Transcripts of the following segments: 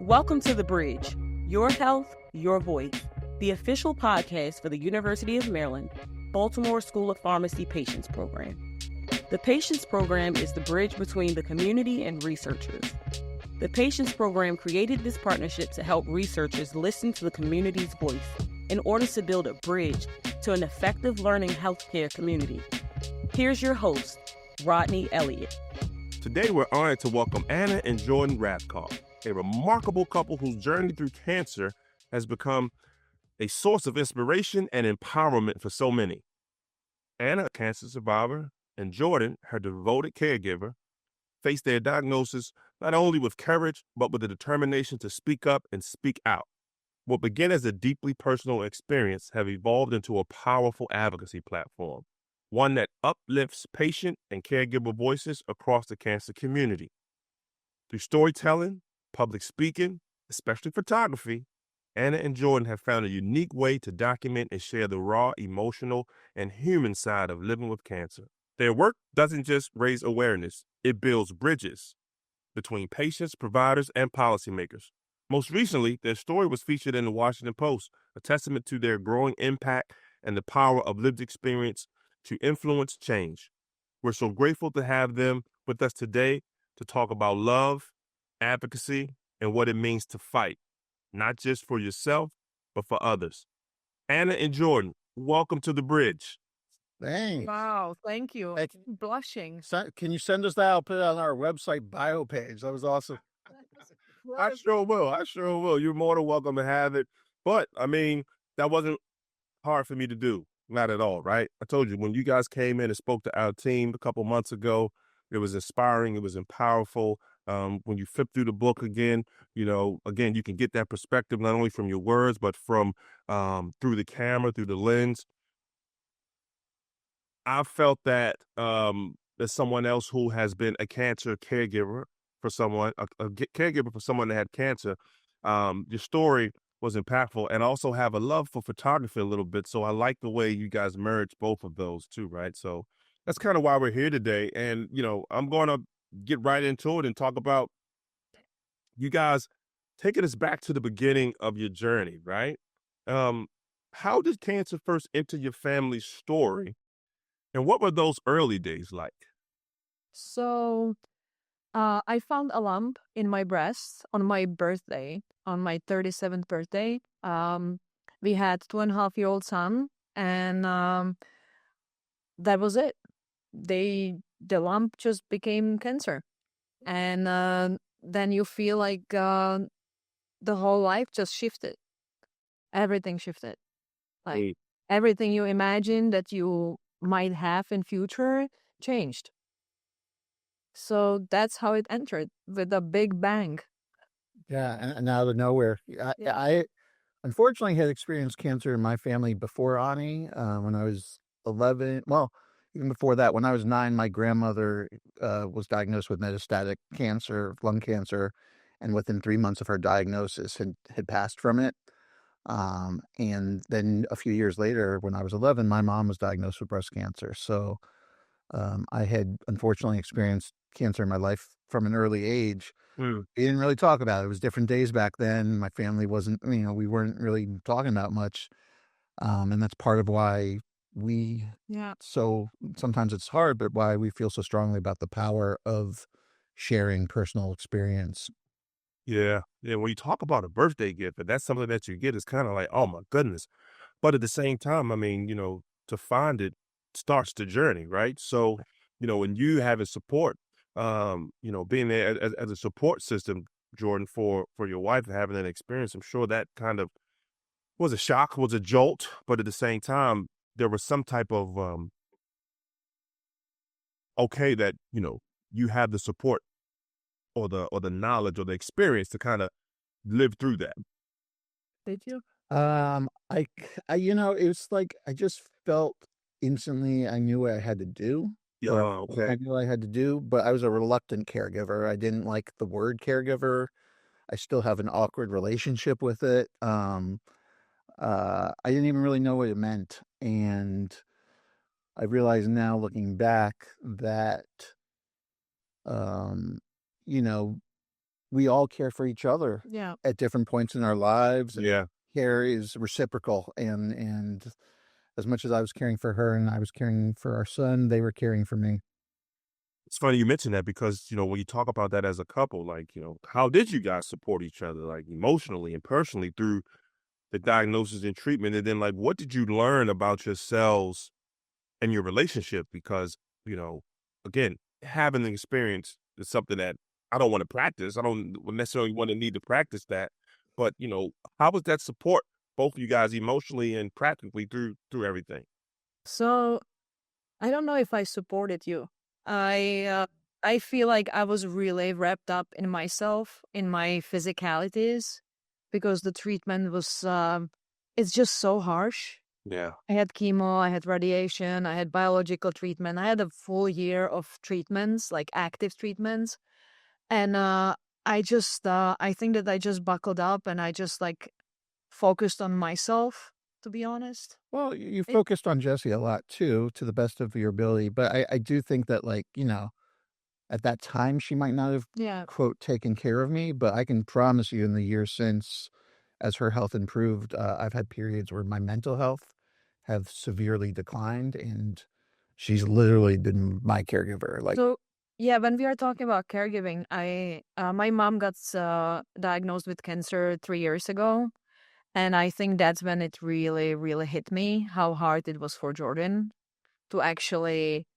Welcome to The Bridge, Your Health, Your Voice, the official podcast for the University of Maryland, Baltimore School of Pharmacy Patients Program. The Patients Program is the bridge between the community and researchers. The Patients Program created this partnership to help researchers listen to the community's voice in order to build a bridge to an effective learning healthcare community. Here's your host, Rodney Elliott. Today, we're honored to welcome Anna and Jordan Rathkopf, a remarkable couple whose journey through cancer has become a source of inspiration and empowerment for so many. Anna, a cancer survivor, and Jordan, her devoted caregiver, faced their diagnosis not only with courage, but with the determination to speak up and speak out. What began as a deeply personal experience have evolved into a powerful advocacy platform, one that uplifts patient and caregiver voices across the cancer community. Through storytelling, public speaking, especially photography, Anna and Jordan have found a unique way to document and share the raw, emotional, and human side of living with cancer. Their work doesn't just raise awareness, it builds bridges between patients, providers, and policymakers. Most recently, their story was featured in the Washington Post, a testament to their growing impact and the power of lived experience to influence change. We're so grateful to have them with us today to talk about love, advocacy, and what it means to fight, not just for yourself, but for others. Anna and Jordan, welcome to The Bridge. Thanks. Wow, thank you. Hey, I'm blushing. Can you send us that? I'll put it on our website bio page. That was awesome. I sure will. You're more than welcome to have it. But, that wasn't hard for me to do. Not at all, right? I told you, when you guys came in and spoke to our team a couple months ago, it was inspiring. It was powerful. When you flip through the book again, again, you can get that perspective not only from your words, but from through the camera, through the lens. I felt that as someone else who has been a cancer caregiver for someone, a caregiver for someone that had cancer, your story was impactful, and also have a love for photography a little bit. So I like the way you guys merged both of those too, right? So that's kind of why we're here today. And, I'm going to get right into it and talk about you guys taking us back to the beginning of your journey, right? How did cancer first enter your family's story? And what were those early days like? So, I found a lump in my breast on my birthday, on my 37th birthday. We had 2.5-year-old son, and that was it. The lump just became cancer, and then you feel like the whole life just shifted. Everything shifted. Like everything you imagined that you might have in future changed. So that's how it entered, with a big bang. Yeah, and out of nowhere. I unfortunately had experienced cancer in my family before Ani. When I was 11, well, even before that, when I was 9, my grandmother was diagnosed with metastatic cancer, lung cancer, and within 3 months of her diagnosis had passed from it. And then a few years later, when I was 11, my mom was diagnosed with breast cancer. So I had unfortunately experienced cancer in my life from an early age. We didn't really talk about it. It was different days back then. My family wasn't, we weren't really talking about much. And that's part of why so sometimes it's hard, but why we feel so strongly about the power of sharing personal experience. Yeah. When you talk about a birthday gift, and that's something that you get, is kind of like, oh my goodness. But at the same time, to find it starts the journey, right? So, when you have a support, being there as a support system, Jordan, for your wife and having that experience, I'm sure that kind of was a shock, was a jolt, but at the same time, there was some type of okay that you have the support or the knowledge or the experience to kind of live through that. Did you? It was like I just felt instantly I knew what I had to do. Yeah, okay. I knew I had to do, but I was a reluctant caregiver. I didn't like the word caregiver. I still have an awkward relationship with it. I didn't even really know what it meant. And I realize now, looking back, that, you know, we all care for each other Yeah. at different points in our lives. And Yeah. care is reciprocal, and as much as I was caring for her and I was caring for our son, they were caring for me. It's funny you mention that because, when you talk about that as a couple, like, how did you guys support each other, like emotionally and personally through the diagnosis and treatment? And then, like, what did you learn about yourselves and your relationship? Because, again, having the experience is something that I don't want to practice. I don't necessarily want to need to practice that. But, how was that support both of you guys emotionally and practically through everything? So I don't know if I supported you. I feel like I was really wrapped up in myself, in my physicalities, because the treatment was it's just so harsh. Yeah. I had chemo, I had radiation, I had biological treatment. I had a full year of treatments, like active treatments. And I think that I just buckled up and I just like focused on myself, to be honest. Well, you It, focused on Jesse a lot too, to the best of your ability. But I do think that, like, at that time, she might not have, yeah. quote, taken care of me. But I can promise you in the years since, as her health improved, I've had periods where my mental health have severely declined. And she's literally been my caregiver. Like, So, yeah, when we are talking about caregiving, my mom got diagnosed with cancer 3 years ago. And I think that's when it really, really hit me how hard it was for Jordan to actually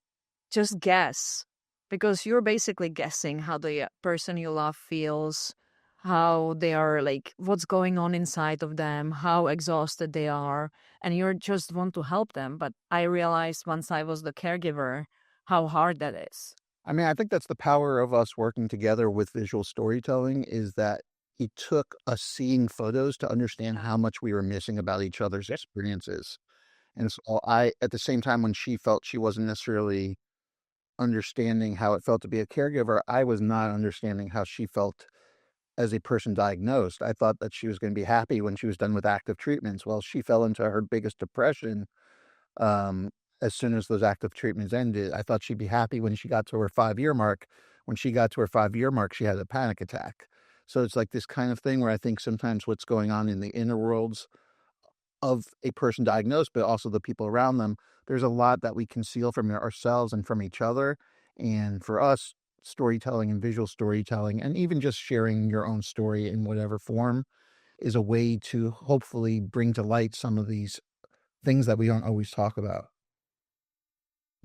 just guess, because you're basically guessing how the person you love feels, how they are, like what's going on inside of them, how exhausted they are, and you just want to help them. But I realized once I was the caregiver how hard that is. I mean, I think that's the power of us working together with visual storytelling, is that he took us seeing photos to understand how much we were missing about each other's experiences. And so at the same time, when she felt she wasn't necessarily understanding how it felt to be a caregiver, I was not understanding how she felt as a person diagnosed. I thought that she was going to be happy when she was done with active treatments. Well, she fell into her biggest depression um, as soon as those active treatments ended. I thought she'd be happy when she got to her 5-year mark. When she got to her 5-year mark, she had a panic attack. So it's like this kind of thing where I think sometimes what's going on in the inner worlds of a person diagnosed, but also the people around them, there's a lot that we conceal from ourselves and from each other. And for us, storytelling and visual storytelling, and even just sharing your own story in whatever form, is a way to hopefully bring to light some of these things that we don't always talk about.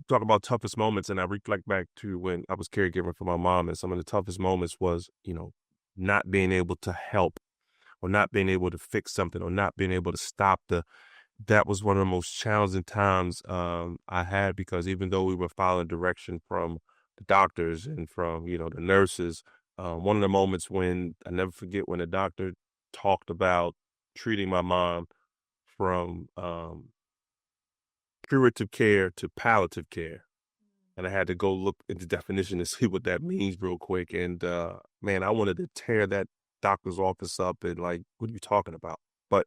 Talk about toughest moments, and I reflect back to when I was caregiving for my mom, and some of the toughest moments was, not being able to help or not being able to fix something or not being able to stop that was one of the most challenging times I had, because even though we were following direction from the doctors and from, the nurses, one of the moments when I never forget when the doctor talked about treating my mom from curative care to palliative care. And I had to go look at the definition and see what that means real quick. And man, I wanted to tear that doctor's office up and like, what are you talking about? But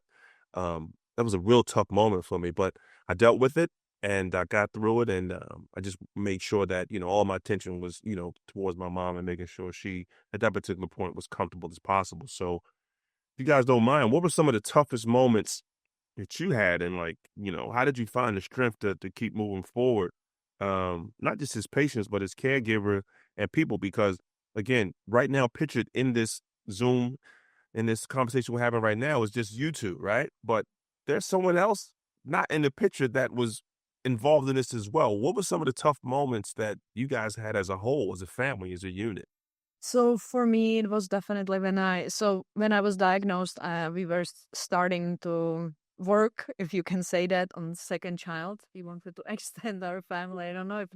that was a real tough moment for me. But I dealt with it and I got through it. And I just made sure that, all my attention was, towards my mom and making sure she, at that particular point, was comfortable as possible. So if you guys don't mind, what were some of the toughest moments that you had, and like, how did you find the strength to keep moving forward? Not just as patients, but as caregiver and people, because again, right now, pictured in this Zoom, in this conversation we're having right now, is just you two, right? But there's someone else not in the picture that was involved in this as well. What were some of the tough moments that you guys had as a whole, as a family, as a unit? So for me, it was definitely when I was diagnosed, we were starting to work, if you can say that, on second child. We wanted to extend our family. I don't know if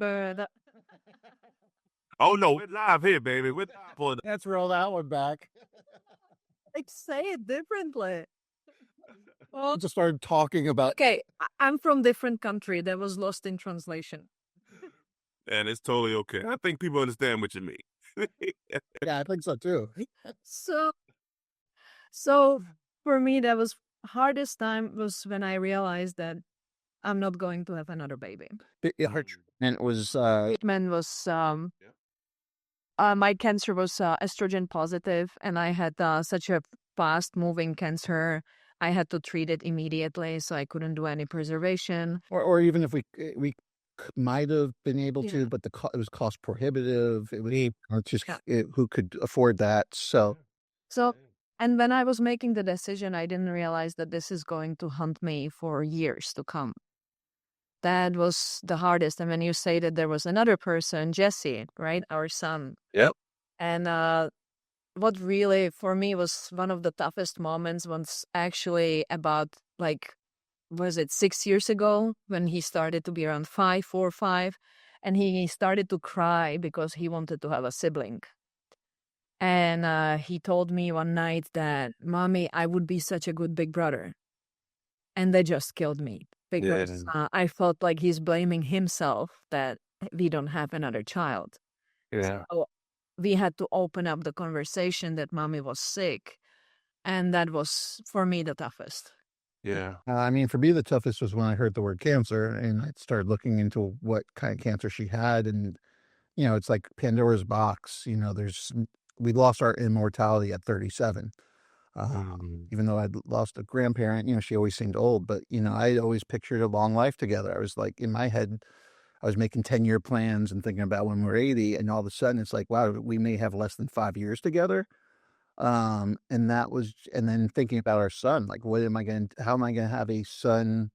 Oh no, we're live here, baby. We're live on. Let's roll that one back. like say it differently. Well, Just started talking about. okay, I'm from different country. That was lost in translation. And it's totally okay. I think people understand what you mean. Yeah, I think so too. So so for me, that was hardest time was when I realized that I'm not going to have another baby. Her treatment was Treatment was my cancer was estrogen positive, and I had such a fast-moving cancer. I had to treat it immediately, so I couldn't do any preservation. Or even if we might have been able to, Yeah. but it was cost prohibitive. It was just Yeah. who could afford that. So So, and when I was making the decision, I didn't realize that this is going to haunt me for years to come. That was the hardest. And when you say that there was another person, Jesse, right, our son, Yep. and what really for me was one of the toughest moments was actually about like, was it 6 years ago when he started to be around 4 or 5, and he started to cry because he wanted to have a sibling. And he told me one night that, Mommy, I would be such a good big brother. And that just killed me because I felt like he's blaming himself that we don't have another child. Yeah. So we had to open up the conversation that Mommy was sick. And that was, for me, the toughest. Yeah. I mean, for me, the toughest was when I heard the word cancer, and I started looking into what kind of cancer she had, and it's like Pandora's box. We lost our immortality at 37. Even though I'd lost a grandparent, she always seemed old, but I always pictured a long life together. I was like, in my head, I was making 10-year plans and thinking about when we're 80, and all of a sudden it's like, wow, we may have less than 5 years together. And then thinking about our son, like, how am I going to have a son?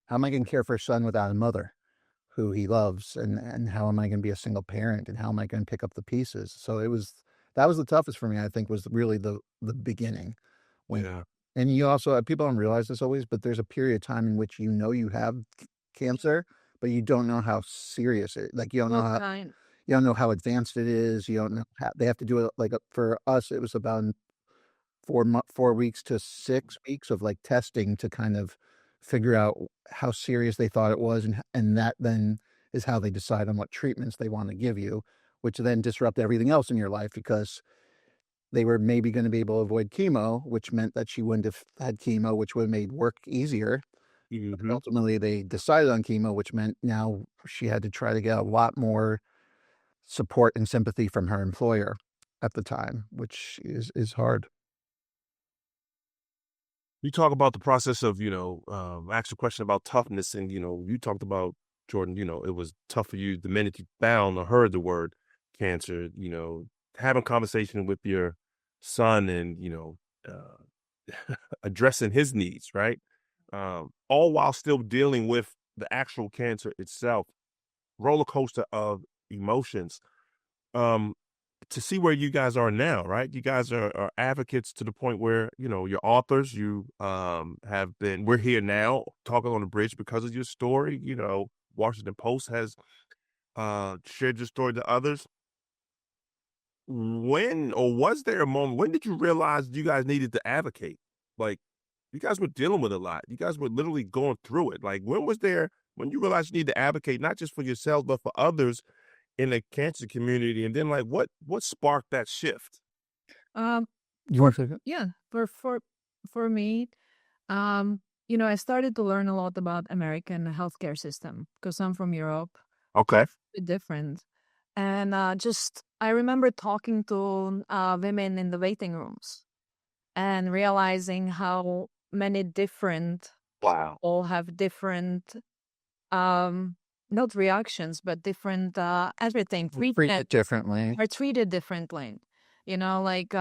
How am I going to care for a son without a mother who he loves? And how am I going to be a single parent? And how am I going to pick up the pieces? So that was the toughest for me, I think, was really the beginning. Yeah. And you also, people don't realize this always, but there's a period of time in which you have cancer, but you don't know how serious it, like, you don't know how, you don't know how advanced it is. You don't know how they have to do it. Like, for us, it was about 4 weeks to 6 weeks of like testing to kind of figure out how serious they thought it was, and that then is how they decide on what treatments they want to give you, which then disrupt everything else in your life, because they were maybe going to be able to avoid chemo, which meant that she wouldn't have had chemo, which would have made work easier. But ultimately, they decided on chemo, which meant now she had to try to get a lot more support and sympathy from her employer at the time, which is hard. You talk about the process of, ask a question about toughness, and, you talked about, Jordan, it was tough for you the minute you found or heard the word cancer, having conversation with your son and, addressing his needs, right? All while still dealing with the actual cancer itself, roller coaster of emotions. To see where you guys are now, right? You guys are advocates to the point where, you're authors. You we're here now talking on the bridge because of your story. Washington Post has shared your story to others. When, or was there a moment, when did you realize you guys needed to advocate? Like, you guys were dealing with a lot. You guys were literally going through it. Like, when you realized you need to advocate, not just for yourselves, but for others in the cancer community? And then, like, what sparked that shift? You want to say that? Yeah, for me, I started to learn a lot about American healthcare system because I'm from Europe. Okay. Bit different, and I remember talking to women in the waiting rooms and realizing how many different Wow. all have different not reactions but different everything Treat it differently. are treated differently. Like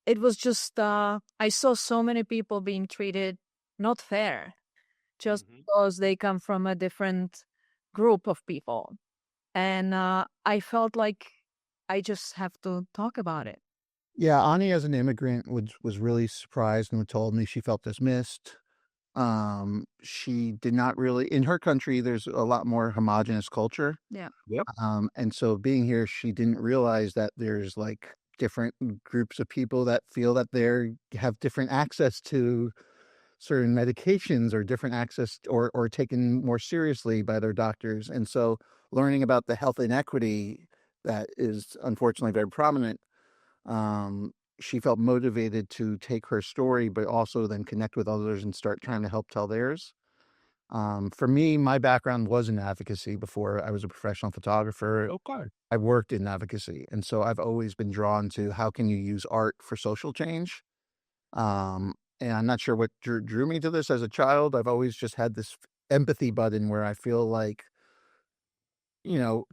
it was just I saw so many people being treated not fair just because they come from a different group of people. And I felt like I just have to talk about it. Yeah, Ani, as an immigrant, was really surprised and told me she felt dismissed. She did not really, in her country, there's a lot more homogenous culture. Yeah. Yep. And so being here, she didn't realize that there's like different groups of people that feel that have different access to certain medications, or different access, or taken more seriously by their doctors. And so learning about the health inequity that is unfortunately very prominent, she felt motivated to take her story, but also then connect with others and start trying to help tell theirs. For me, my background was in advocacy before I was a professional photographer. Okay. I worked in advocacy, and so I've always been drawn to how can you use art for social change. And I'm not sure what drew me to this as a child. I've always just had this empathy button where I feel like, you know,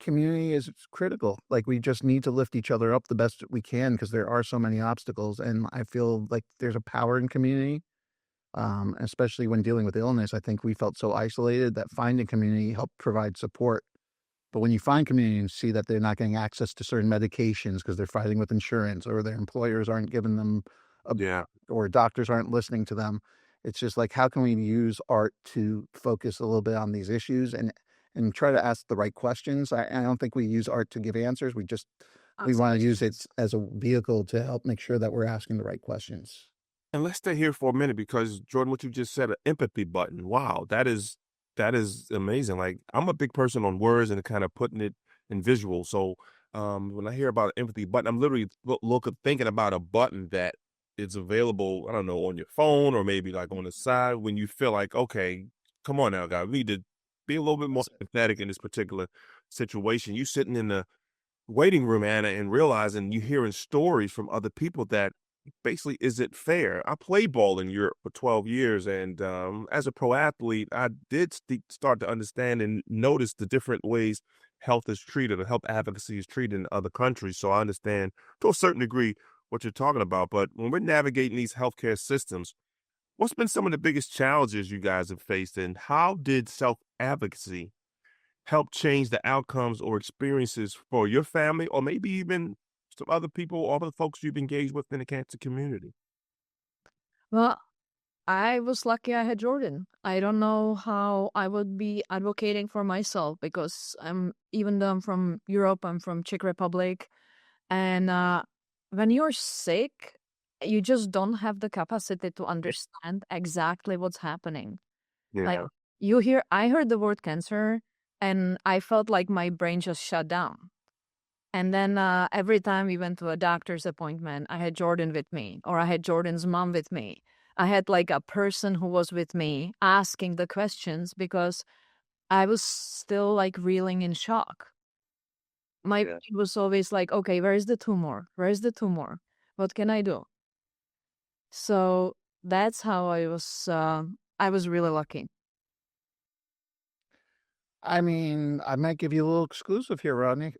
community is critical. Like we just need to lift each other up the best we can because there are so many obstacles. And I feel like there's a power in community, especially when dealing with illness. I think we felt so isolated that finding community helped provide support. But when you find community and see that they're not getting access to certain medications because they're fighting with insurance or their employers aren't giving them Yeah. or doctors aren't listening to them, it's just like, how can we use art to focus a little bit on these issues and try to ask the right questions? I don't think we use art to give answers. We want to use it as a vehicle to help make sure that we're asking the right questions. And let's stay here for a minute because Jordan, what you just said, an empathy button. Wow, that is amazing. Like I'm a big person on words and kind of putting it in visual. So when I hear about an empathy button, I'm literally thinking about a button that is available, I don't know, on your phone or maybe like on the side when you feel like, okay, come on now, guys, we need to be a little bit more empathetic in this particular situation. You sitting in the waiting room, Anna, and realizing you hearing stories from other people that basically isn't fair. I played ball in Europe for 12 years, and as a pro athlete, I did start to understand and notice the different ways health is treated or health advocacy is treated in other countries. So I understand to a certain degree what you're talking about. But when we're navigating these healthcare systems, what's been some of the biggest challenges you guys have faced, and how did self advocacy help change the outcomes or experiences for your family or maybe even some other people or other folks you've engaged with in the cancer community? Well, I was lucky I had Jordan. I don't know how I would be advocating for myself because even though I'm from Europe, I'm from Czech Republic. And when you're sick, you just don't have the capacity to understand exactly what's happening. Like Yeah. I heard the word cancer and I felt like my brain just shut down. And then every time we went to a doctor's appointment, I had Jordan with me, or I had Jordan's mom with me. I had like a person who was with me asking the questions because I was still like reeling in shock. My Yeah. brain was always like, okay, where is the tumor? Where is the tumor? What can I do? So that's how I was really lucky. I mean, I might give you a little exclusive here, Rodney.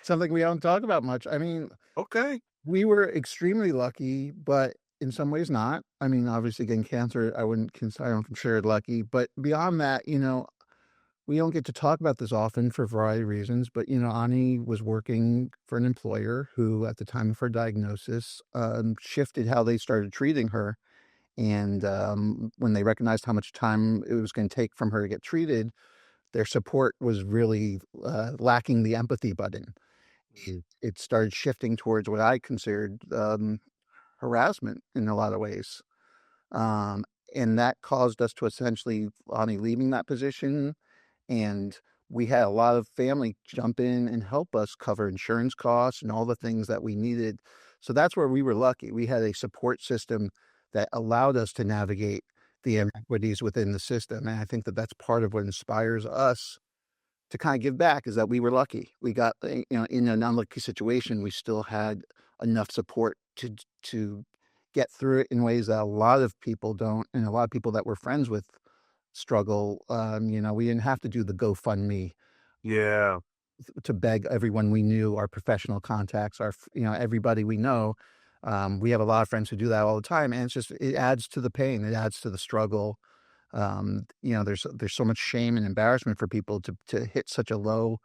Something we don't talk about much. I mean, Okay. we were extremely lucky, but in some ways not. I mean, obviously getting cancer, I don't consider it lucky. But beyond that, we don't get to talk about this often for a variety of reasons. But, Ani was working for an employer who, at the time of her diagnosis, shifted how they started treating her. And when they recognized how much time it was going to take from her to get treated, their support was really lacking the empathy button. It started shifting towards what I considered harassment in a lot of ways. Um, and that caused us to essentially, Ani leaving that position. And we had a lot of family jump in and help us cover insurance costs and all the things that we needed. So that's where we were lucky. We had a support system that allowed us to navigate the inequities within the system. And I think that that's part of what inspires us to kind of give back is that we were lucky. We got, in an unlucky situation, we still had enough support to get through it in ways that a lot of people don't, and a lot of people that we're friends with struggle. We didn't have to do the GoFundMe Yeah. to beg everyone we knew, our professional contacts, everybody we know. We have a lot of friends who do that all the time, and it adds to the pain, it adds to the struggle. There's so much shame and embarrassment for people to hit such a low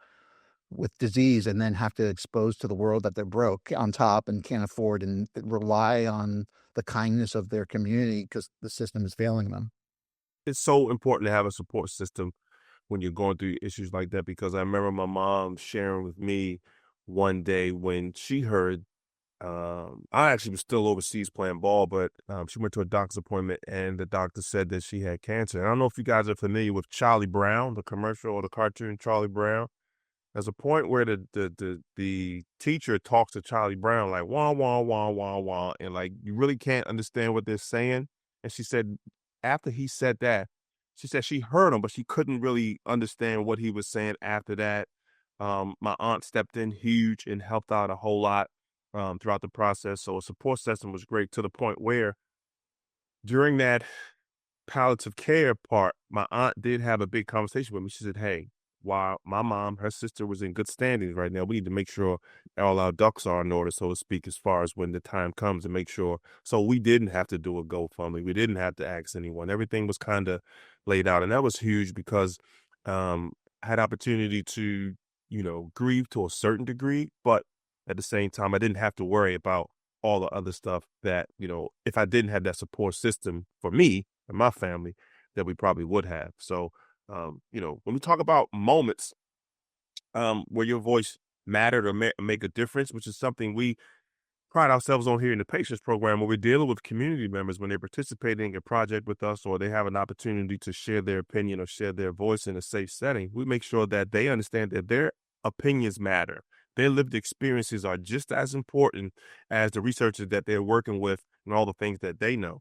with disease and then have to expose to the world that they're broke on top and can't afford and rely on the kindness of their community because the system is failing them. It's so important to have a support system when you're going through issues like that because I remember my mom sharing with me one day when she heard I actually was still overseas playing ball, but she went to a doctor's appointment and the doctor said that she had cancer. And I don't know if you guys are familiar with Charlie Brown, the commercial or the cartoon Charlie Brown. There's a point where the teacher talks to Charlie Brown like wah wah wah wah wah, and like you really can't understand what they're saying. And she said after he said that, she said she heard him, but she couldn't really understand what he was saying after that. My aunt stepped in huge and helped out a whole lot throughout the process. So a support system was great to the point where during that palliative care part, my aunt did have a big conversation with me. She said, "Hey, while my mom, her sister was in good standings right now, we need to make sure all our ducks are in order, so to speak, as far as when the time comes and make sure." So we didn't have to do a GoFundMe. We didn't have to ask anyone. Everything was kind of laid out. And that was huge because I had opportunity to, grieve to a certain degree, but at the same time, I didn't have to worry about all the other stuff that, if I didn't have that support system for me and my family, that we probably would have. So, when we talk about moments where your voice mattered or make a difference, which is something we pride ourselves on here in the patients program, where we're dealing with community members when they're participating in a project with us or they have an opportunity to share their opinion or share their voice in a safe setting. We make sure that they understand that their opinions matter. Their lived experiences are just as important as the researchers that they're working with and all the things that they know.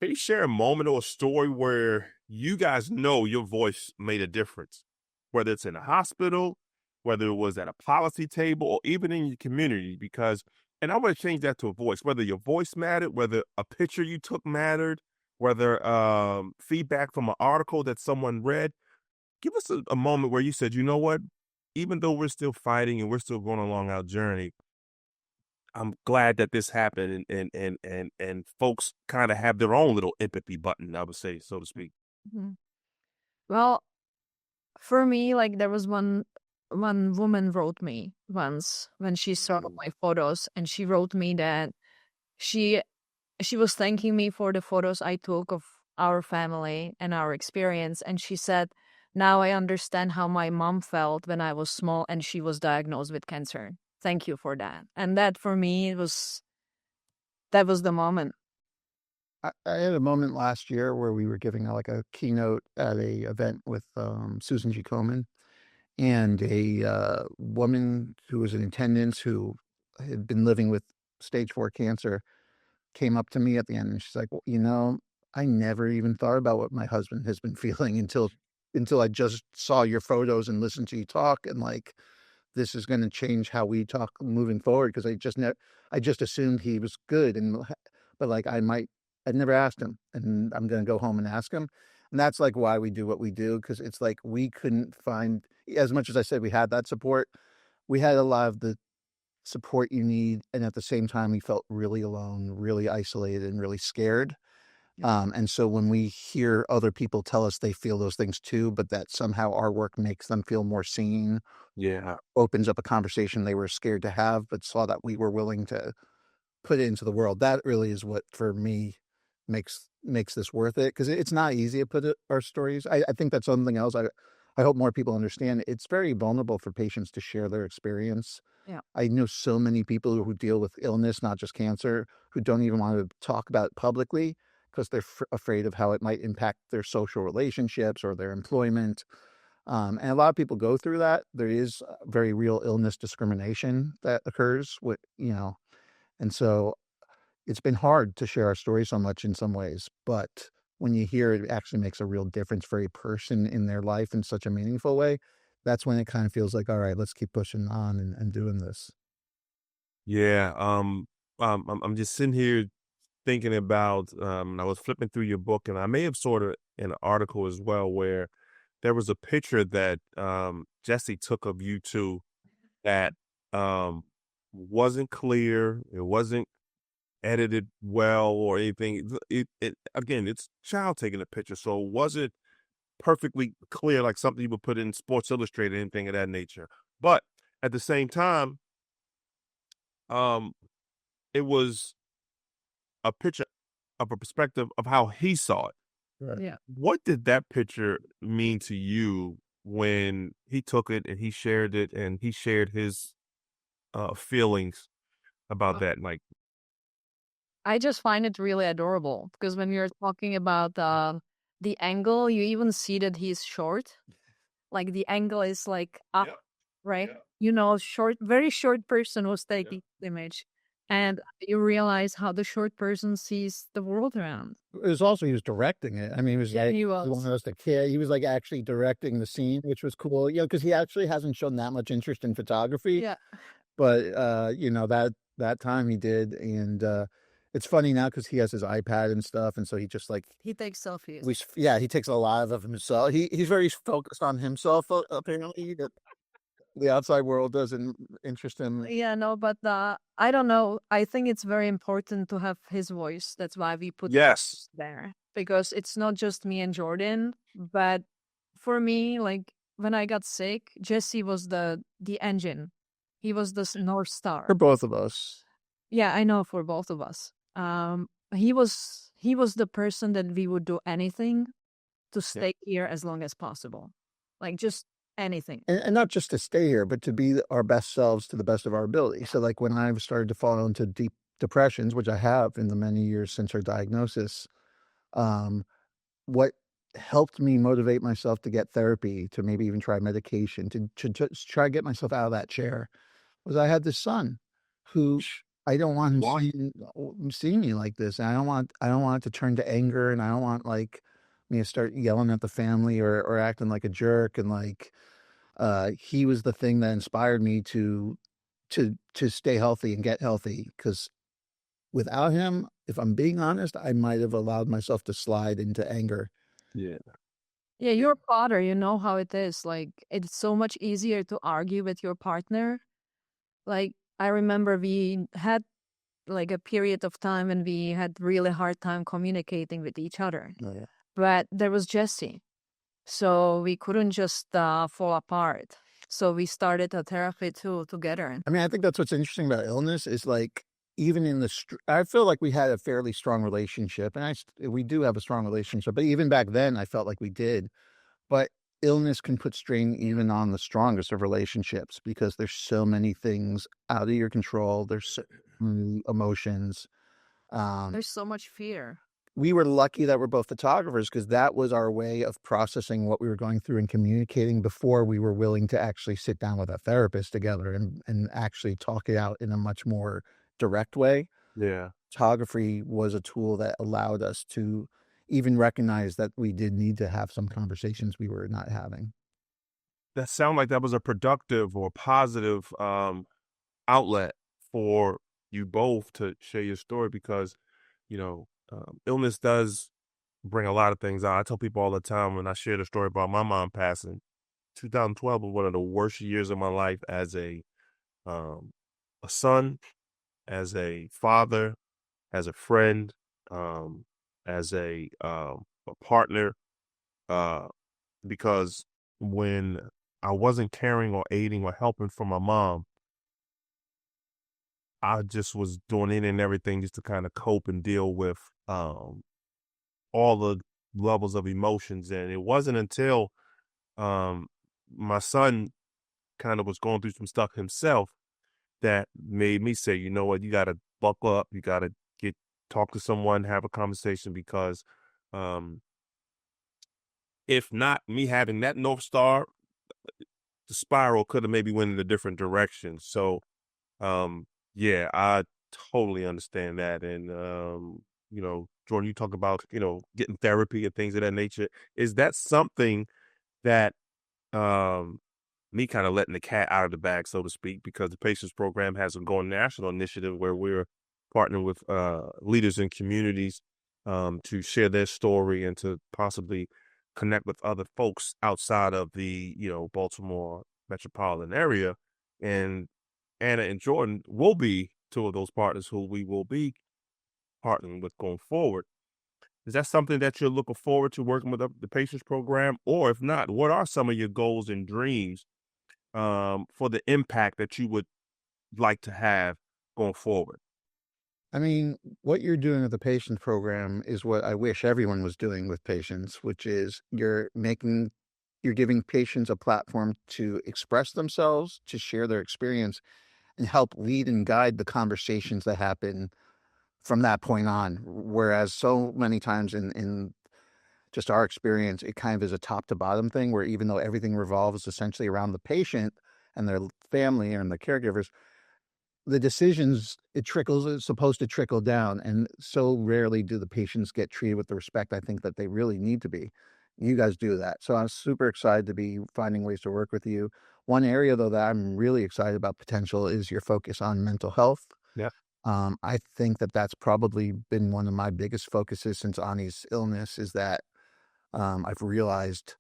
Can you share a moment or a story where you guys know your voice made a difference, whether it's in a hospital, whether it was at a policy table, or even in your community? Because, and I want to change that to a voice, whether your voice mattered, whether a picture you took mattered, whether feedback from an article that someone read. Give us a moment where you said, you know what, even though we're still fighting and we're still going along our journey, I'm glad that this happened and folks kind of have their own little empathy button, I would say, so to speak. Mhm. Well, for me, like there was one woman wrote me once when she saw my photos, and she wrote me that she she was thanking me for the photos I took of our family and our experience, and she said, "Now I understand how my mom felt when I was small and she was diagnosed with cancer. Thank you for that." And that for me that was the moment. I had a moment last year where we were giving like a keynote at a event with Susan G. Komen, and a woman who was in attendance who had been living with stage 4 cancer came up to me at the end, and she's like, "Well, I never even thought about what my husband has been feeling until I just saw your photos and listened to you talk, and like this is going to change how we talk moving forward, because I just assumed he was good, but like I'd never asked him, and I'm going to go home and ask him." And that's like why we do what we do, because it's like we couldn't find, as much as I said we had that support, we had a lot of the support you need, and at the same time we felt really alone, really isolated, and really scared. And so when we hear other people tell us they feel those things too, but that somehow our work makes them feel more seen, Yeah. opens up a conversation they were scared to have, but saw that we were willing to put it into the world. That really is what, for me, makes this worth it, because it's not easy to put our stories. I think that's something else. I hope more people understand. It's very vulnerable for patients to share their experience. Yeah. I know so many people who deal with illness, not just cancer, who don't even want to talk about it publicly because they're afraid of how it might impact their social relationships or their employment. And a lot of people go through that. There is very real illness discrimination that occurs and so it's been hard to share our story so much in some ways, but when you hear it actually makes a real difference for a person in their life in such a meaningful way, that's when it kind of feels like, all right, let's keep pushing on and doing this. Yeah. I'm just sitting here thinking about, I was flipping through your book, and I may have sort of in an article as well where there was a picture that Jesse took of you two that wasn't clear. It wasn't edited well or anything. Again, it's child taking a picture, so it wasn't perfectly clear like something you would put in Sports Illustrated, anything of that nature. But at the same time, um, it was a picture of a perspective of how he saw it. Right. Yeah. What did that picture mean to you when he took it and he shared it and he shared his feelings about that? Like, I just find it really adorable because when you're talking about the angle, you even see that he's short. Like the angle is like up, Yep. right? Yep. Short, very short person was taking the image. And you realize how the short person sees the world around. It was also, he was directing it. I mean, it was Yeah, like, he one was. of us, the kid, he was like actually directing the scene, which was cool, because he actually hasn't shown that much interest in photography. Yeah. But that time he did, and it's funny now because he has his iPad and stuff, and so he just like He takes selfies. he takes a lot of himself. He's very focused on himself, apparently. That the outside world doesn't interest him. Yeah, no, but I don't know. I think it's very important to have his voice. That's why we put Yes. there, because it's not just me and Jordan, but for me, like when I got sick, Jesse was the engine. He was the North Star. For both of us. Yeah, I know, for both of us. He was the person that we would do anything to stay here as long as possible. Like just anything. And not just to stay here, but to be our best selves to the best of our ability. So like when I've started to fall into deep depressions, which I have in the many years since our diagnosis, what helped me motivate myself to get therapy, to maybe even try medication, to just try to get myself out of that chair, was I had this son who I don't want him seeing me like this. And I don't want it to turn to anger, and I don't want like me to start yelling at the family or acting like a jerk. And like he was the thing that inspired me to stay healthy and get healthy, because without him, if I'm being honest, I might have allowed myself to slide into anger. Yeah. Yeah, you're a father, you know how it is. Like, it's so much easier to argue with your partner. Like, I remember we had like a period of time when we had really hard time communicating with each other. Oh, yeah. But there was Jesse. So we couldn't just fall apart. So we started a therapy too together. I mean, I think that's what's interesting about illness is like, even in I feel like we had a fairly strong relationship, and we do have a strong relationship, but even back then I felt like we did. But illness can put strain even on the strongest of relationships, because there's so many things out of your control. There's so many emotions. There's so much fear. We were lucky that we're both photographers, because that was our way of processing what we were going through and communicating before we were willing to actually sit down with a therapist together and actually talk it out in a much more direct way. Yeah. Photography was a tool that allowed us to even recognize that we did need to have some conversations we were not having. That sounded like that was a productive or positive outlet for you both to share your story, because, illness does bring a lot of things out. I tell people all the time when I share the story about my mom passing, 2012 was one of the worst years of my life as a son, as a father, as a friend, as a partner, because when I wasn't caring or aiding or helping for my mom, I just was doing anything and everything just to kind of cope and deal with all the levels of emotions. And it wasn't until my son kind of was going through some stuff himself that made me say, you know what, you got to buckle up. You got to talk to someone, have a conversation, because if not, me having that North Star, the spiral could have maybe went in a different direction. So, yeah, I totally understand that. And, Jordan, you talk about, getting therapy and things of that nature. Is that something that, me kind of letting the cat out of the bag, so to speak, because the Patients Program has a Going National initiative where we're partnering with leaders in communities to share their story and to possibly connect with other folks outside of the, Baltimore metropolitan area. And Anna and Jordan will be two of those partners who we will be partnering with going forward. Is that something that you're looking forward to, working with the Patients Program? Or if not, what are some of your goals and dreams for the impact that you would like to have going forward? I mean, what you're doing with the Patients Program is what I wish everyone was doing with patients, which is you're giving patients a platform to express themselves, to share their experience, and help lead and guide the conversations that happen from that point on. Whereas so many times in just our experience, it kind of is a top to bottom thing, where even though everything revolves essentially around the patient and their family and the caregivers, the decisions, it's supposed to trickle down. And so rarely do the patients get treated with the respect I think that they really need to be. You guys do that. So I'm super excited to be finding ways to work with you. One area, though, that I'm really excited about potential is your focus on mental health. Yeah. I think that that's probably been one of my biggest focuses since Ani's illness, is that I've realized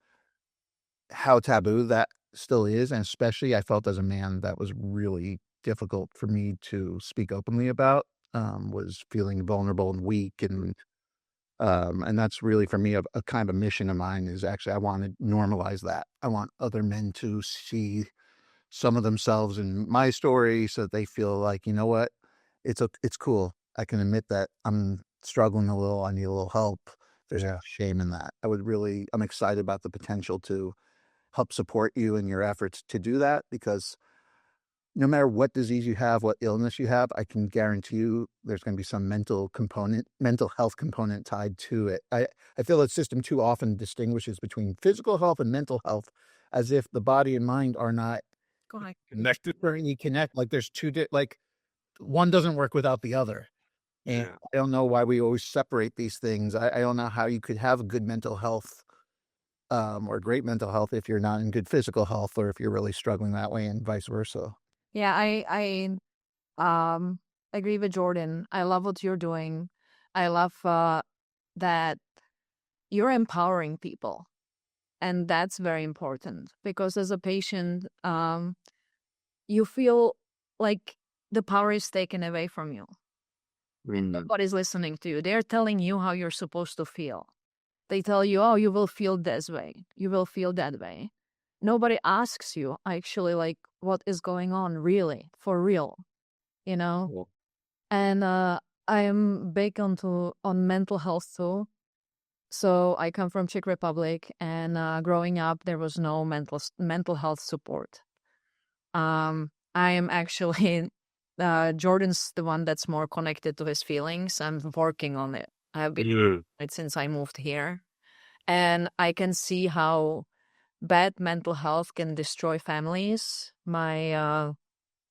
how taboo that still is. And especially I felt as a man that was really difficult for me to speak openly about, was feeling vulnerable and weak. And that's really for me a kind of mission of mine, is actually I want to normalize that. I want other men to see some of themselves in my story so that they feel like, you know what, it's cool. I can admit that I'm struggling a little. I need a little help. There's no shame in that. I'm excited about the potential to help support you in your efforts to do that, because no matter what disease you have, what illness you have, I can guarantee you there's going to be some mental health component tied to it. I feel that system too often distinguishes between physical health and mental health, as if the body and mind are not Connected. You connect, like there's like one doesn't work without the other. And I don't know why we always separate these things. I don't know how you could have good mental health, or great mental health, if you're not in good physical health, or if you're really struggling that way, and vice versa. Yeah, I agree with Jordan. I love what you're doing. I love that you're empowering people. And that's very important, because as a patient, you feel like the power is taken away from you. Nobody's listening to you. They're telling you how you're supposed to feel. They tell you, oh, you will feel this way. You will feel that way. Nobody asks you actually, like, what is going on really, for real, you know? Cool. And I am big on mental health too. So I come from Czech Republic, and growing up, there was no mental health support. I am actually, Jordan's the one that's more connected to his feelings. I'm working on it. I have been doing it since I moved here. And I can see how bad mental health can destroy families, my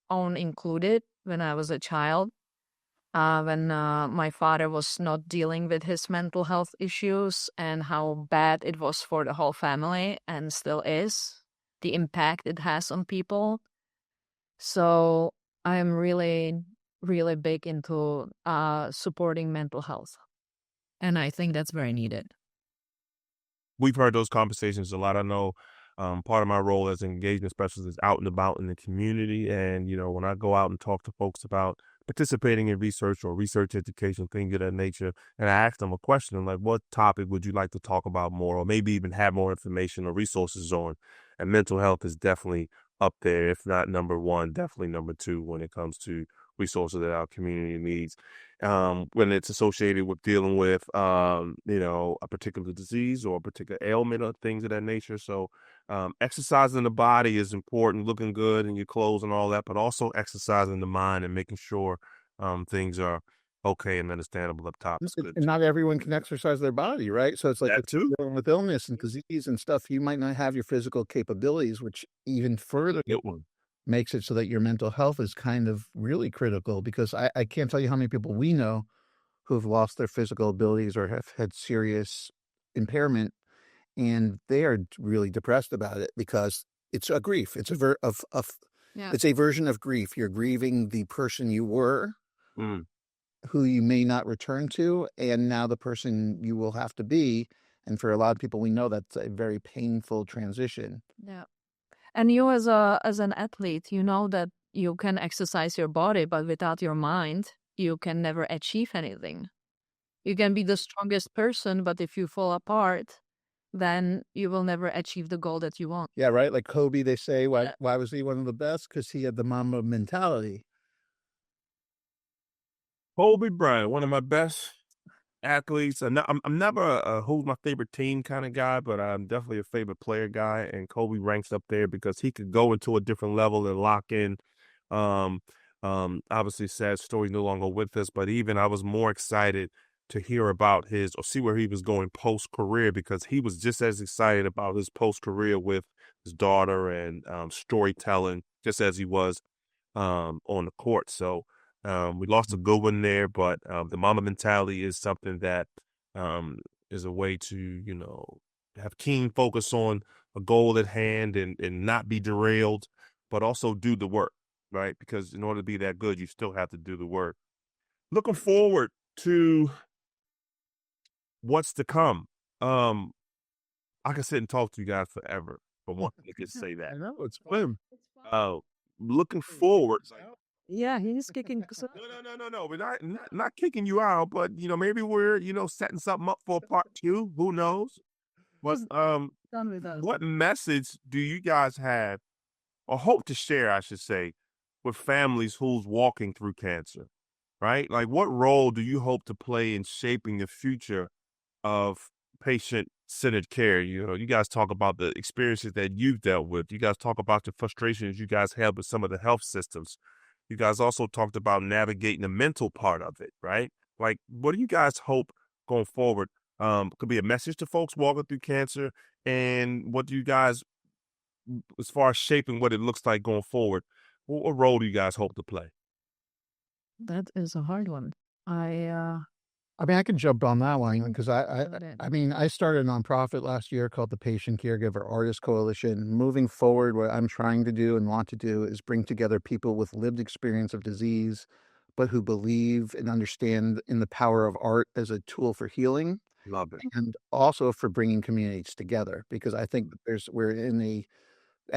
own included, when I was a child. When my father was not dealing with his mental health issues, and how bad it was for the whole family, and still is, the impact it has on people. So I am really, really big into supporting mental health. And I think that's very needed. We've heard those conversations a lot. I know part of my role as an engagement specialist is out and about in the community. And, when I go out and talk to folks about participating in research or research education, things of that nature, and I ask them a question like, what topic would you like to talk about more, or maybe even have more information or resources on? And mental health is definitely up there, if not number one, definitely number two when it comes to resources that our community needs. When it's associated with dealing with, a particular disease or a particular ailment or things of that nature. So exercising the body is important, looking good in your clothes and all that, but also exercising the mind and making sure things are okay and understandable up top. Is good. And not everyone can exercise their body, right? So it's like That too. dealing with illness and disease and stuff, you might not have your physical capabilities, which even further makes it so that your mental health is kind of really critical, because I can't tell you how many people we know who have lost their physical abilities or have had serious impairment, and they are really depressed about it, because it's a grief. It's it's a version of grief. You're grieving the person you were, who you may not return to, and now the person you will have to be. And for a lot of people we know, that's a very painful transition. Yeah. And you as an athlete, you know that you can exercise your body, but without your mind, you can never achieve anything. You can be the strongest person, but if you fall apart, then you will never achieve the goal that you want. Yeah, right? Like Kobe, they say, why was he one of the best? Because he had the Mamba mentality. Kobe Bryant, one of my best athletes. I'm never a who's my favorite team kind of guy, but I'm definitely a favorite player guy. And Kobe ranks up there because he could go into a different level and lock in. Obviously, sad story, no longer with us, but even I was more excited to hear about or see where he was going post-career, because he was just as excited about his post-career with his daughter and storytelling, just as he was on the court. So we lost a good one there, but the mama mentality is something that is a way to, have keen focus on a goal at hand and not be derailed, but also do the work, right? Because in order to be that good, you still have to do the work. Looking forward to what's to come. I could sit and talk to you guys forever, but one I could say that. I know it's fun. Looking forward. Yeah, he's kicking. No. We're not kicking you out, but maybe we're setting something up for part 2. Who knows? But Done with us. what message do you guys have, or hope to share, I should say, with families who's walking through cancer? Right? Like, what role do you hope to play in shaping the future of patient-centered care? You guys talk about the experiences that you've dealt with. You guys talk about the frustrations you guys have with some of the health systems. You guys also talked about navigating the mental part of it, right? Like, what do you guys hope going forward could be a message to folks walking through cancer? And what do you guys, as far as shaping what it looks like going forward, what role do you guys hope to play? That is a hard one. I I can jump on that one because Go ahead. I started a nonprofit last year called the Patient Caregiver Artist Coalition. Moving forward, what I'm trying to do and want to do is bring together people with lived experience of disease, but who believe and understand in the power of art as a tool for healing Love it. and also for bringing communities together. Because I think that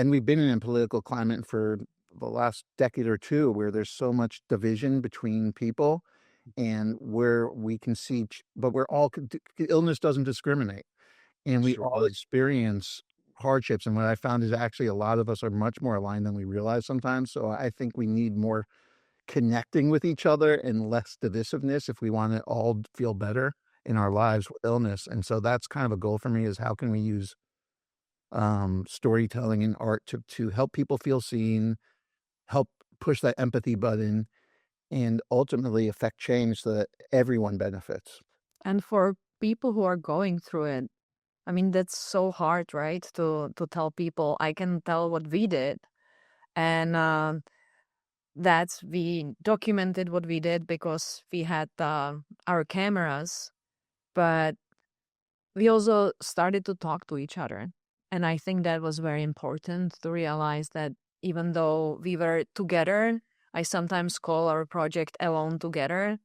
we've been in a political climate for the last decade or two where there's so much division between people, and where we can see, but illness doesn't discriminate, and we all experience hardships. And what I found is actually a lot of us are much more aligned than we realize sometimes. So I think we need more connecting with each other and less divisiveness if we want to all feel better in our lives with illness. And so that's kind of a goal for me, is how can we use storytelling and art to help people feel seen, help push that empathy button, and ultimately affect change so that everyone benefits. And for people who are going through it, I mean, that's so hard, right? To tell people. I can tell what we did, and that we documented what we did because we had our cameras, but we also started to talk to each other. And I think that was very important to realize that even though we were together, I sometimes call our project Alone Together,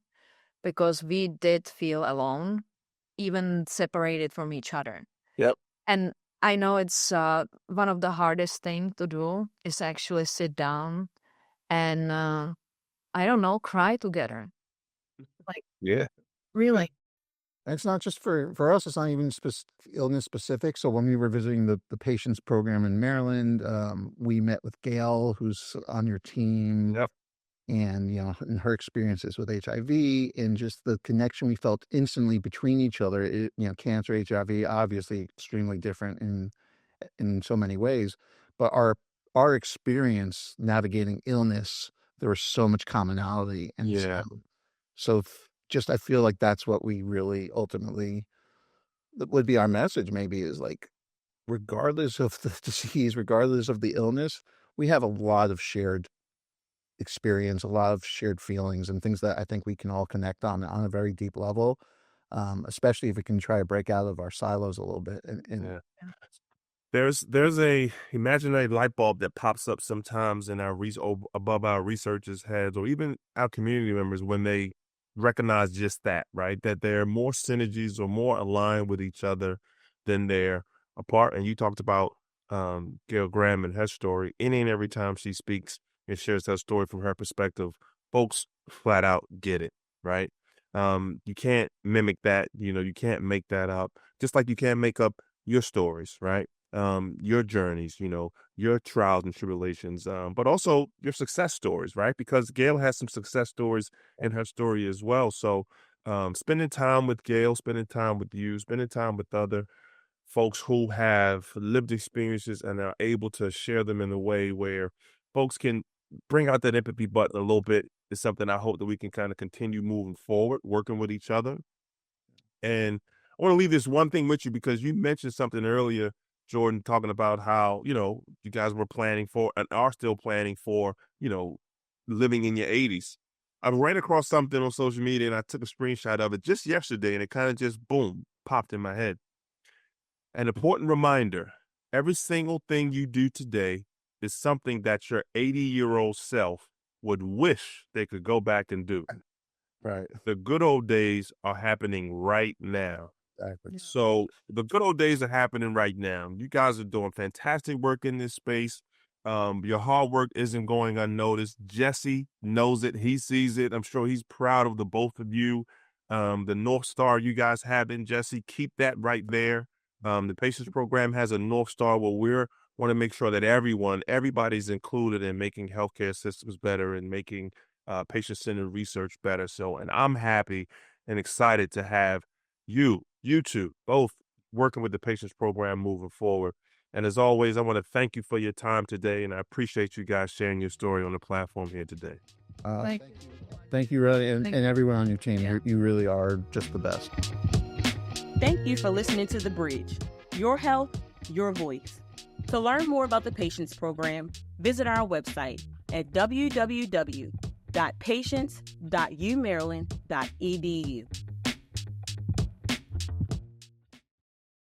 because we did feel alone, even separated from each other. Yep. And I know it's one of the hardest things to do is actually sit down and, I don't know, cry together. Like, Yeah. really. And it's not just for us, it's not even illness specific. So when we were visiting the patients program in Maryland, we met with Gail, who's on your team. Yep. And, and her experiences with HIV, and just the connection we felt instantly between each other. Cancer, HIV, obviously extremely different in so many ways, but our experience navigating illness, there was so much commonality. And Yeah. I feel like that's what we really ultimately, that would be our message, maybe, is like, regardless of the disease, regardless of the illness, we have a lot of shared experience, a lot of shared feelings and things that I think we can all connect on a very deep level, especially if we can try to break out of our silos a little bit. Yeah. There's a imaginary light bulb that pops up sometimes in above our researchers' heads, or even our community members, when they recognize just that, right? That there are more synergies or more aligned with each other than they're apart. And you talked about Gail Graham and her story. Any and every time she speaks and shares her story from her perspective, folks flat out get it, right? You can't mimic that, you can't make that up. Just like you can't make up your stories, right? Your journeys, your trials and tribulations, but also your success stories, right? Because Gail has some success stories in her story as well. So spending time with Gail, spending time with you, spending time with other folks who have lived experiences and are able to share them in a way where folks can bring out that empathy button a little bit is something I hope that we can kind of continue moving forward, working with each other. And I want to leave this one thing with you, because you mentioned something earlier, Jordan, talking about how, you guys were planning for and are still planning for, living in your 80s. I ran across something on social media and I took a screenshot of it just yesterday, and it kind of just, boom, popped in my head. An important reminder, every single thing you do today is something that your 80-year-old self would wish they could go back and do. Right. The good old days are happening right now. Exactly. So the good old days are happening right now. You guys are doing fantastic work in this space. Your hard work isn't going unnoticed. Jesse knows it. He sees it. I'm sure he's proud of the both of you. The North Star you guys have in Jesse, keep that right there. The Patients Program has a North Star where we want to make sure that everybody's included in making healthcare systems better and making patient-centered research better. So, and I'm happy and excited to have you two, both working with the Patients Program moving forward. And as always, I want to thank you for your time today, and I appreciate you guys sharing your story on the platform here today. Thank you, really, and everyone on your team. Yeah. You really are just the best. Thank you for listening to The Bridge, your health, your voice. To learn more about the Patients Program, visit our website at www.patients.umaryland.edu.